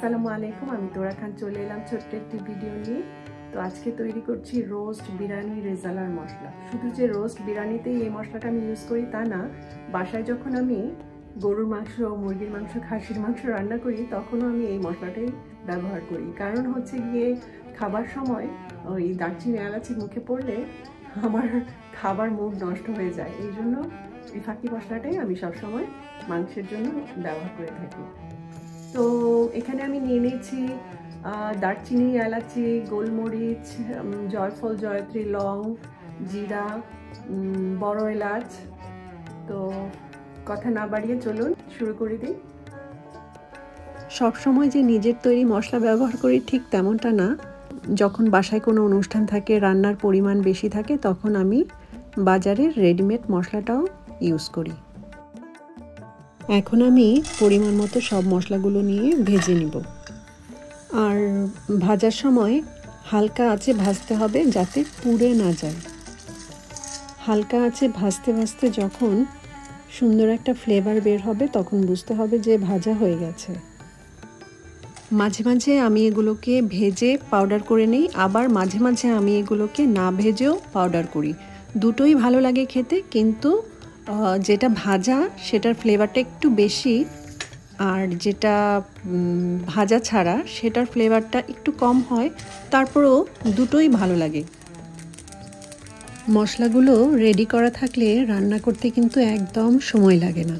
আসসালামু আলাইকুম। আমি তোরা খান চলে এলাম ছোট্ট একটি ভিডিও নিয়ে। তো আজকে তৈরি করছি রোস্ট বিরিয়ানি রেজালার মশলা। শুধু যে রোস্ট বিরিয়ানিতেই এই মশলাটা আমি ইউজ করি তা না, বাসায় যখন আমি গরুর মাংস, মুরগির মাংস, খাসির মাংস রান্না করি তখনও আমি এই মশলাটাই ব্যবহার করি। কারণ হচ্ছে গিয়ে খাবার সময় ওই দারচিনি এলাচি মুখে পড়লে আমার খাবার মুড নষ্ট হয়ে যায়। এই জন্য এই ফাঁকি মশলাটাই আমি সবসময় মাংসের জন্য ব্যবহার করে থাকি। তো এখানে আমি নিয়ে নিয়েছি দারচিনি, এলাচি, গোলমরিচ, জয়ফল, জয়ত্রী, লং, জিরা, বড় এলাচ। তো কথা না বাড়িয়ে চলুন শুরু করে দিই। সবসময় যে নিজের তৈরি মশলা ব্যবহার করি ঠিক তেমনটা না। যখন বাসায় কোনো অনুষ্ঠান থাকে, রান্নার পরিমাণ বেশি থাকে, তখন আমি বাজারের রেডিমেড মশলাটাও ইউজ করি। এখন আমি পরিমাণ মতো সব মশলাগুলো নিয়ে ভেজে নিব। আর ভাজার সময় হালকা আঁচে ভাজতে হবে যাতে পুড়ে না যায়। হালকা আঁচে ভাজতে ভাজতে যখন সুন্দর একটা ফ্লেভার বের হবে তখন বুঝতে হবে যে ভাজা হয়ে গেছে। মাঝে মাঝে আমি এগুলোকে ভেজে পাউডার করে নিই, আবার মাঝে মাঝে আমি এগুলোকে না ভেজেও পাউডার করি। দুটোই ভালো লাগে খেতে, কিন্তু যেটা ভাজা সেটার ফ্লেভারটা একটু বেশি, আর যেটা ভাজা ছাড়া সেটার ফ্লেভারটা একটু কম হয়। তারপরেও দুটোই ভালো লাগে। মশলাগুলো রেডি করা থাকলে রান্না করতে কিন্তু একদম সময় লাগে না।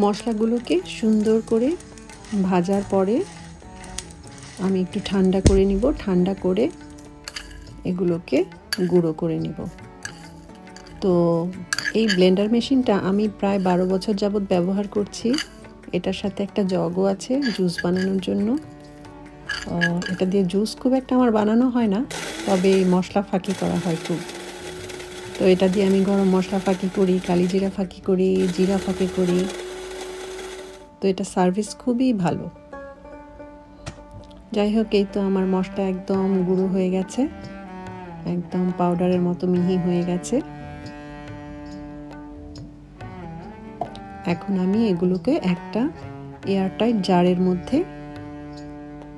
মশলাগুলোকে সুন্দর করে ভাজার পরে আমি একটু ঠান্ডা করে নিব। ঠান্ডা করে এগুলোকে গুঁড়ো করে নিব। তো এই ব্লেন্ডার মেশিনটা আমি প্রায় 12 বছর যাবৎ ব্যবহার করছি। এটার সাথে একটা জগও আছে জুস বানানোর জন্য। এটা দিয়ে জুস খুব একটা আমার বানানো হয় না, তবে মশলা ফাঁকি করা হয় খুব। তো এটা দিয়ে আমি গরম মশলা ফাঁকি করি, কালিজিরা ফাঁকি করি, জিরা ফাঁকি করি। তো এটা সার্ভিস খুবই ভালো। যাই হোক, এই তো আমার মশলা একদম গুঁড়ো হয়ে গেছে, একদম পাউডারের মতো মিহি হয়ে গেছে। এখন আমি এগুলোকে একটা এয়ারটাইট জারের মধ্যে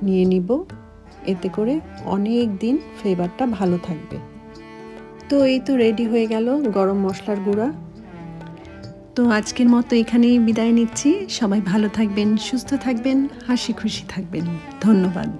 নিয়ে নিব। এতে করে অনেক দিন ফ্লেভারটা ভালো থাকবে। তো এই তো রেডি হয়ে গেল গরম মশলার গুঁড়া। তো আজকের মতো এখানেই বিদায় নিচ্ছি। সবাই ভালো থাকবেন, সুস্থ থাকবেন, হাসি খুশি থাকবেন। ধন্যবাদ।